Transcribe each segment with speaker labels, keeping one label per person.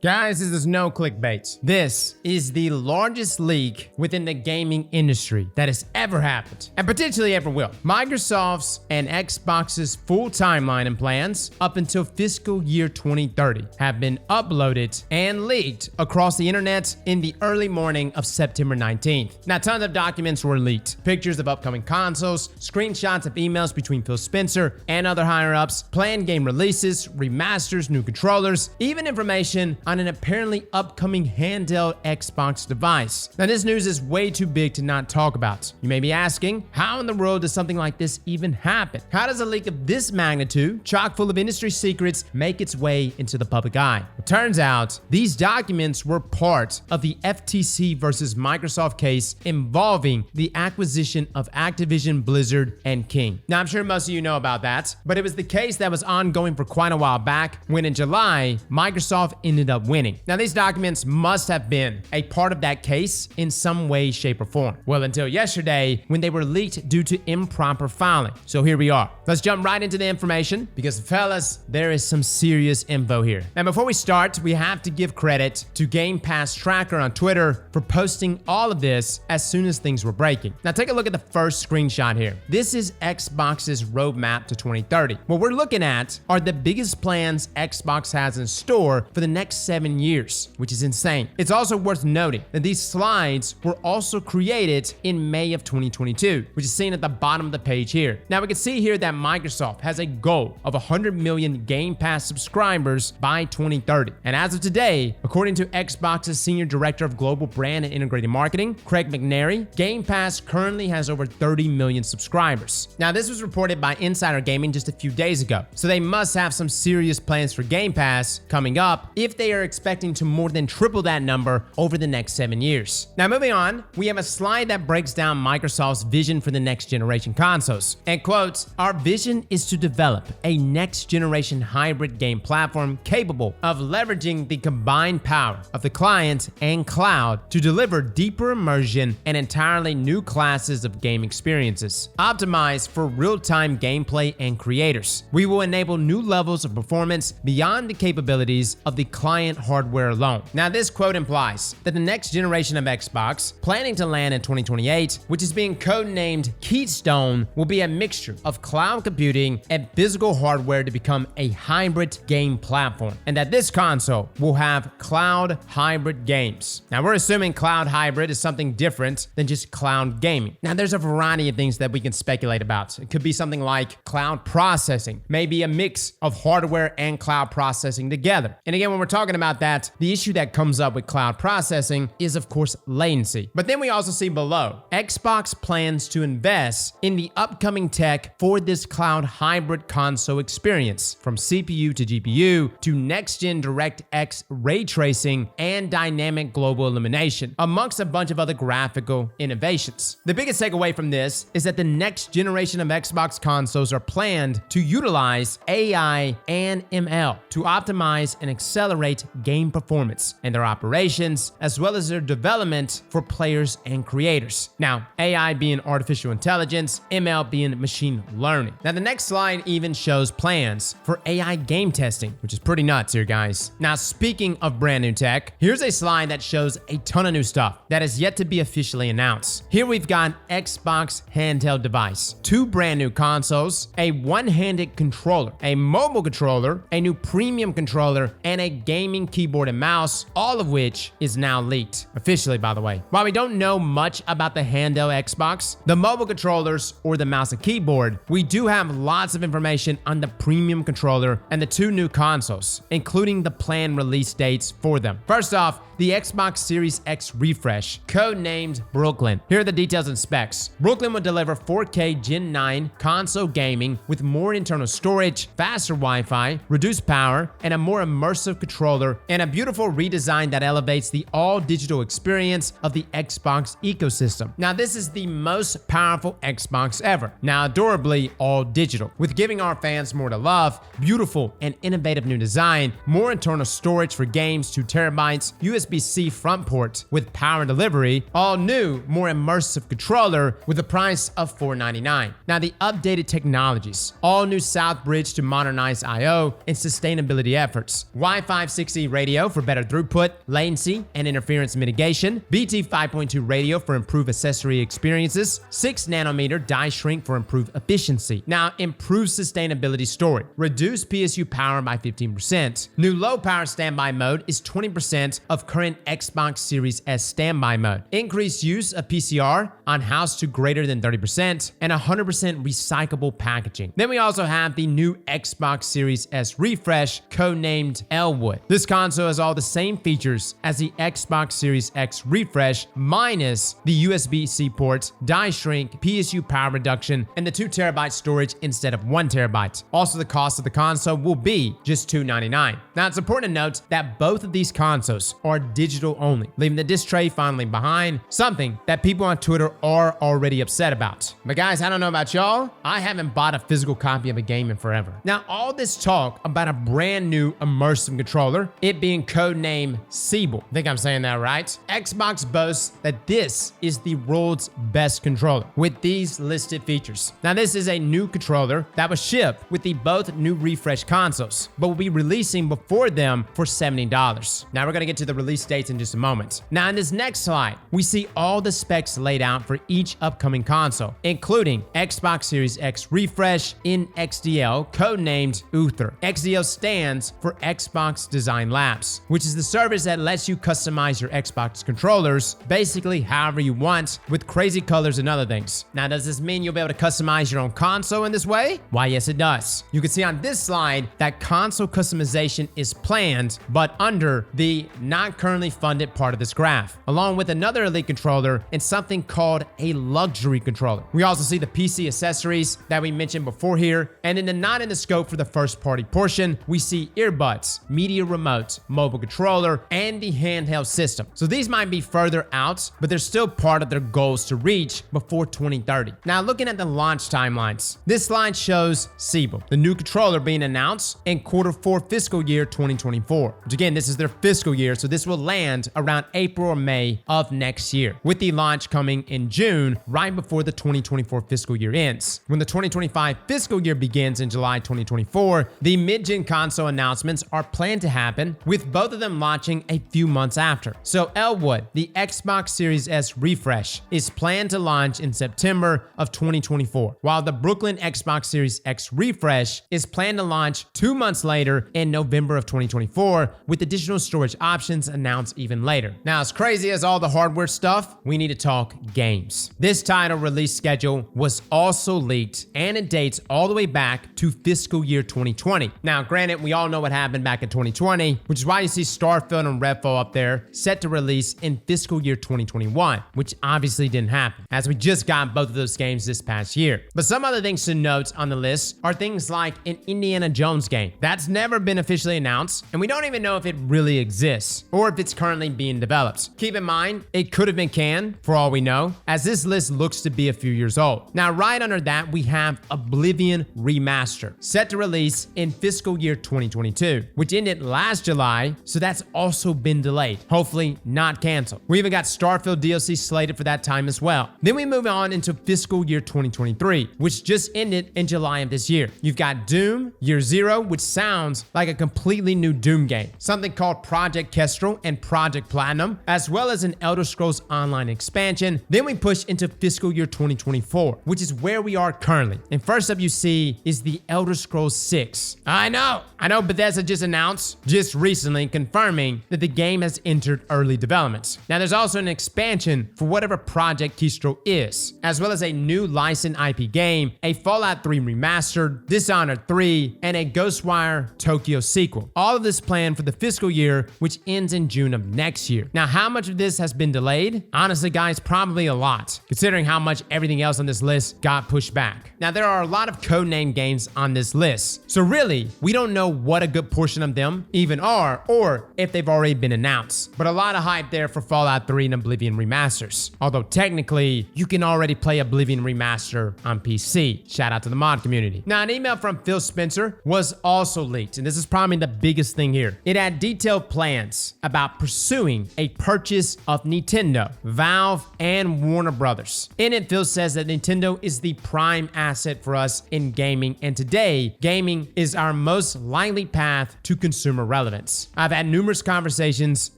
Speaker 1: Guys, this is no clickbait. This is the largest leak within the gaming industry that has ever happened, and potentially ever will. Microsoft's and Xbox's full timeline and plans up until fiscal year 2030 have been uploaded and leaked across the internet in the early morning of September 19th. Now, tons of documents were leaked. Pictures of upcoming consoles, screenshots of emails between Phil Spencer and other higher-ups, planned game releases, remasters, new controllers, even information on an apparently upcoming handheld Xbox device. Now, this news is way too big to not talk about. You may be asking, how in the world does something like this even happen? How does a leak of this magnitude, chock full of industry secrets, make its way into the public eye? It turns out these documents were part of the FTC versus Microsoft case involving the acquisition of Activision, Blizzard, and King. Now, I'm sure most of you know about that, but it was the case that was ongoing for quite a while back when in July, Microsoft ended up winning. Now, these documents must have been a part of that case in some way, shape, or form. Well, until yesterday, when they were leaked due to improper filing. So here we are. Let's jump right into the information because, fellas, there is some serious info here. And before we start, we have to give credit to Game Pass Tracker on Twitter for posting all of this as soon as things were breaking. Now, take a look at the first screenshot here. This is Xbox's roadmap to 2030. What we're looking at are the biggest plans Xbox has in store for the next 7 years, which is insane. It's also worth noting that these slides were also created in May of 2022, which is seen at the bottom of the page here. Now, we can see here that Microsoft has a goal of 100 million Game Pass subscribers by 2030. And as of today, according to Xbox's Senior Director of Global Brand and Integrated Marketing, Craig McNary, Game Pass currently has over 30 million subscribers. Now, this was reported by Insider Gaming just a few days ago, so they must have some serious plans for Game Pass coming up if they are expecting to more than triple that number over the next 7 years. Now, moving on, we have a slide that breaks down Microsoft's vision for the next generation consoles. And quotes, "Our vision is to develop a next generation hybrid game platform capable of leveraging the combined power of the client and cloud to deliver deeper immersion and entirely new classes of game experiences, optimized for real-time gameplay and creators. We will enable new levels of performance beyond the capabilities of the client hardware alone." Now, this quote implies that the next generation of Xbox, planning to land in 2028, which is being codenamed Keystone, will be a mixture of cloud computing and physical hardware to become a hybrid game platform, and that this console will have cloud hybrid games. Now, we're assuming cloud hybrid is something different than just cloud gaming. Now, there's a variety of things that we can speculate about. It could be something like cloud processing, maybe a mix of hardware and cloud processing together. And again, when we're talking about that, the issue that comes up with cloud processing is, of course, latency. But then we also see below, Xbox plans to invest in the upcoming tech for this cloud hybrid console experience, from CPU to GPU to next-gen DirectX ray tracing and dynamic global illumination, amongst a bunch of other graphical innovations. The biggest takeaway from this is that the next generation of Xbox consoles are planned to utilize AI and ML to optimize and accelerate game performance and their operations, as well as their development for players and creators. Now, AI being artificial intelligence, ML being machine learning. Now, the next slide even shows plans for AI game testing, which is pretty nuts here, guys. Now, speaking of brand new tech, here's a slide that shows a ton of new stuff that is yet to be officially announced. Here we've got Xbox handheld device, 2 brand new consoles, a one-handed controller, a mobile controller, a new premium controller, and a gaming keyboard and mouse, all of which is now leaked. Officially, by the way. While we don't know much about the handheld Xbox, the mobile controllers, or the mouse and keyboard, we do have lots of information on the premium controller and the 2 new consoles, including the planned release dates for them. First off, the Xbox Series X refresh, codenamed Brooklyn. Here are the details and specs. Brooklyn will deliver 4K Gen 9 console gaming with more internal storage, faster Wi-Fi, reduced power, and a more immersive controller, and a beautiful redesign that elevates the all-digital experience of the Xbox ecosystem. Now, this is the most powerful Xbox ever. Now, adorably all digital, with giving our fans more to love, beautiful and innovative new design, more internal storage for games, 2 terabytes, USB USB-C front port with power delivery, all new, more immersive controller with a price of $499. Now the updated technologies, all new South Bridge to modernize I/O and sustainability efforts, Wi-Fi 6E radio for better throughput, latency, and interference mitigation, BT 5.2 radio for improved accessory experiences, 6 nanometer die shrink for improved efficiency. Now improved sustainability story, reduce PSU power by 15%. New low power standby mode is 20% of current Xbox Series S standby mode. Increased use of PCR on house to greater than 30% and 100% recyclable packaging. Then we also have the new Xbox Series S refresh, codenamed Elwood. This console has all the same features as the Xbox Series X refresh, minus the USB-C ports, die shrink, PSU power reduction, and the 2TB storage instead of 1TB. Also, the cost of the console will be just $299. Now, it's important to note that both of these consoles are digital only, leaving the disc tray finally behind, something that people on Twitter are already upset about. But guys, I don't know about y'all, I haven't bought a physical copy of a game in forever. Now, all this talk about a brand new immersive controller, it being codenamed Siebel, I think I'm saying that right, Xbox boasts that this is the world's best controller with these listed features. Now, this is a new controller that was shipped with the both new refresh consoles, but will be releasing before them for $70. Now, we're gonna get to the release dates in just a moment. Now, in this next slide, we see all the specs laid out for each upcoming console, including Xbox Series X refresh in XDL, codenamed Uther. XDL stands for Xbox Design Labs, which is the service that lets you customize your Xbox controllers basically however you want, with crazy colors and other things. Now, does this mean you'll be able to customize your own console in this way? Why, yes, it does. You can see on this slide that console customization is planned, but under the not currently funded part of this graph, along with another Elite controller and something called a luxury controller. We also see the PC accessories that we mentioned before here, and in the not in the scope for the first party portion, we see earbuds, media remote, mobile controller, and the handheld system. So these might be further out, but they're still part of their goals to reach before 2030. Now, looking at the launch timelines, this slide shows Siebel, the new controller, being announced in Q4 fiscal year 2024, which again, this is their fiscal year, so this will land around April or May of next year, with the launch coming in June, right before the 2024 fiscal year ends. When the 2025 fiscal year begins in July 2024, the mid-gen console announcements are planned to happen, with both of them launching a few months after. So Elwood, the Xbox Series S refresh, is planned to launch in September of 2024, while the Brooklyn Xbox Series X refresh is planned to launch 2 months later in November of 2024, with additional storage options announced even later. Now, as crazy as all the hardware stuff, we need to talk games. This title release schedule was also leaked, and it dates all the way back to fiscal year 2020. Now, granted, we all know what happened back in 2020, which is why you see Starfield and Redfall up there set to release in fiscal year 2021, which obviously didn't happen, as we just got both of those games this past year. But some other things to note on the list are things like an Indiana Jones game that's never been officially announced, and we don't even know if it really exists or if it's currently being developed. Keep in mind, it could have been canned for all we know, as this list looks to be a few years old. Now, right under that, we have Oblivion Remaster, set to release in fiscal year 2022, which ended last July, so that's also been delayed, hopefully not canceled. We even got Starfield DLC slated for that time as well. Then we move on into fiscal year 2023, which just ended in July of this year. You've got Doom Year Zero, which sounds like a completely new Doom game, something called Project Kestrel and Project Platinum, as well as an Elder Scrolls Online expansion. Then we push into fiscal year 2024, which is where we are currently. And first up you see is the Elder Scrolls 6. I know Bethesda just announced just recently, confirming that the game has entered early development. Now, there's also an expansion for whatever Project Kestrel is, as well as a new licensed IP game, a Fallout 3 remastered, Dishonored 3, and a Ghostwire Tokyo sequel. All of this planned for the fiscal year, which ends in June of next year. Now, how much of this has been delayed? Honestly, guys, probably a lot, considering how much everything else on this list got pushed back. Now, there are a lot of codename games on this list, so really, we don't know what a good portion of them even are, or if they've already been announced. But a lot of hype there for Fallout 3 and Oblivion Remasters. Although technically, you can already play Oblivion Remaster on PC. Shout out to the mod community. Now, an email from Phil Spencer was also leaked, and this is probably the biggest thing here. It had detailed plans about about pursuing a purchase of Nintendo, Valve, and Warner Brothers. In it, Phil says that Nintendo is the prime asset for us in gaming, and today, gaming is our most likely path to consumer relevance. I've had numerous conversations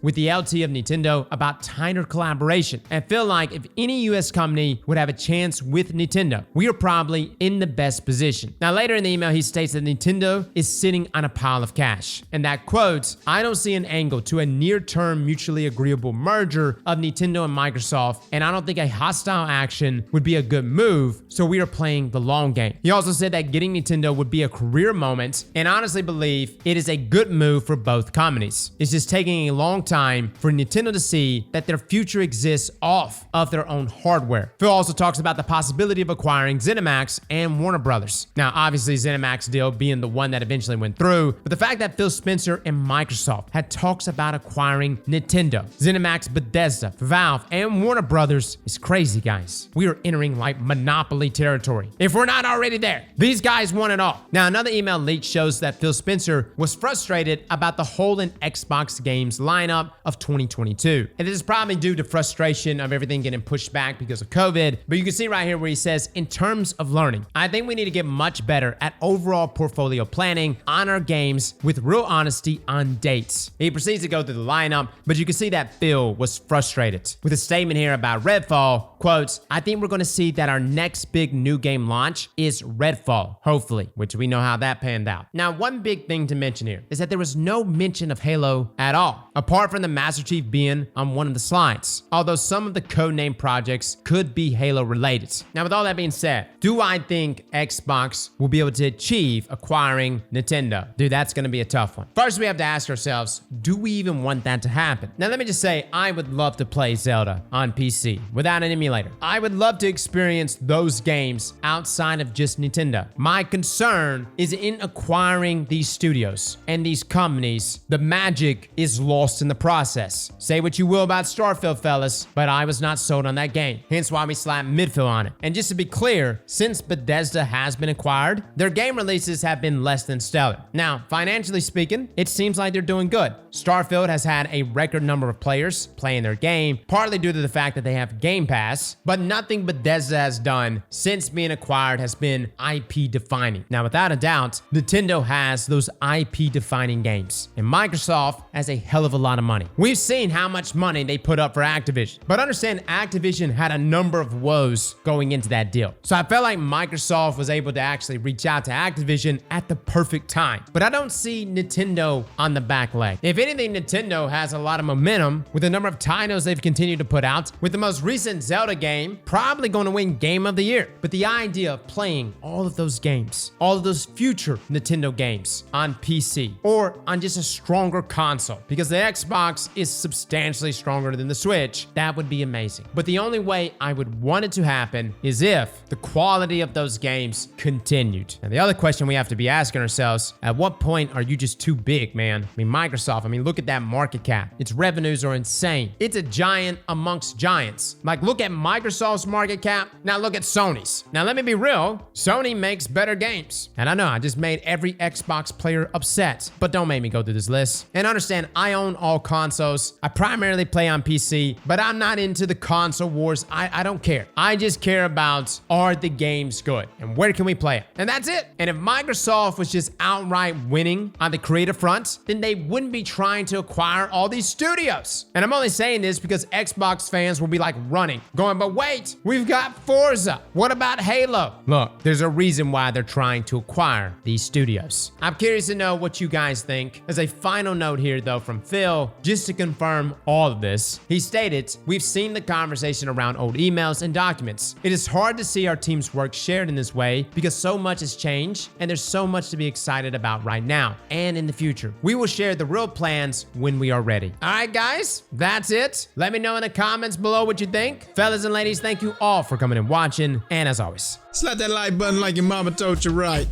Speaker 1: with the LT of Nintendo about tighter collaboration, and feel like if any US company would have a chance with Nintendo, we are probably in the best position. Now, later in the email, he states that Nintendo is sitting on a pile of cash, and that, quote, I don't see an angle to a near-term mutually agreeable merger of Nintendo and Microsoft, and I don't think a hostile action would be a good move, so we are playing the long game. He also said that getting Nintendo would be a career moment, and honestly believe it is a good move for both companies. It's just taking a long time for Nintendo to see that their future exists off of their own hardware. Phil also talks about the possibility of acquiring ZeniMax and Warner Brothers. Now, obviously, ZeniMax deal being the one that eventually went through, but the fact that Phil Spencer and Microsoft had talks about acquiring Nintendo, ZeniMax, Bethesda, Valve, and Warner Brothers is crazy, guys. We are entering like monopoly territory, if we're not already there. These guys want it all. Now, another email leak shows that Phil Spencer was frustrated about the whole in Xbox games lineup of 2022. And this is probably due to frustration of everything getting pushed back because of COVID. But you can see right here where he says, in terms of learning, I think we need to get much better at overall portfolio planning on our games with real honesty on dates. He proceeds to go through the lineup, but you can see that Phil was frustrated with a statement here about Redfall. Quote, I think we're going to see that our next big new game launch is Redfall, hopefully, which we know how that panned out. Now, one big thing to mention here is that there was no mention of Halo at all, apart from the Master Chief being on one of the slides, although some of the codename projects could be Halo related. Now, with all that being said, do I think Xbox will be able to achieve acquiring Nintendo? Dude, that's going to be a tough one. First, we have to ask ourselves, do we even want that to happen? Now, let me just say, I would love to play Zelda on PC without an emulator. I would love to experience those games outside of just Nintendo. My concern is in acquiring these studios and these companies. The magic is lost in the process. Say what you will about Starfield, fellas, but I was not sold on that game. Hence why we slapped Midfield on it. And just to be clear, since Bethesda has been acquired, their game releases have been less than stellar. Now, financially speaking, it seems like they're doing good. Starfield has had a record number of players playing their game, partly due to the fact that they have Game Pass, but nothing Bethesda has done since being acquired has been IP defining. Now, without a doubt, Nintendo has those IP defining games, and Microsoft has a hell of a lot of money. We've seen how much money they put up for Activision, but understand Activision had a number of woes going into that deal. So I felt like Microsoft was able to actually reach out to Activision at the perfect time, but I don't see Nintendo on the back leg. If anything, Nintendo has a lot of momentum with the number of titles they've continued to put out, with the most recent Zelda game probably going to win Game of the Year. But the idea of playing all of those games, all of those future Nintendo games on PC or on just a stronger console, because the Xbox is substantially stronger than the Switch, that would be amazing. But the only way I would want it to happen is if the quality of those games continued. And the other question we have to be asking ourselves, at what point are you just too big, man? I mean, Microsoft, look at that market cap. Its revenues are insane. It's a giant amongst giants. Like, look at Microsoft's market cap. Now look at Sony's. Now let me be real. Sony makes better games. And I know I just made every Xbox player upset, but don't make me go through this list. And understand, I own all consoles. I primarily play on PC, but I'm not into the console wars. I don't care. I just care about, are the games good? And where can we play it? And that's it. And if Microsoft was just outright winning on the creative front, then they wouldn't be trying to acquire all these studios. And I'm only saying this because Xbox fans will be like running, going, but wait, we've got Forza. What about Halo? Look, there's a reason why they're trying to acquire these studios. I'm curious to know what you guys think. As a final note here though from Phil, just to confirm all of this, he stated, we've seen the conversation around old emails and documents. It is hard to see our team's work shared in this way because so much has changed and there's so much to be excited about right now and in the future. We will share the real plans when we are ready. All right, guys, that's it. Let me know in the comments below what you think. Fellas and ladies, thank you all for coming and watching. And as always,
Speaker 2: slap that like button like your mama told you right.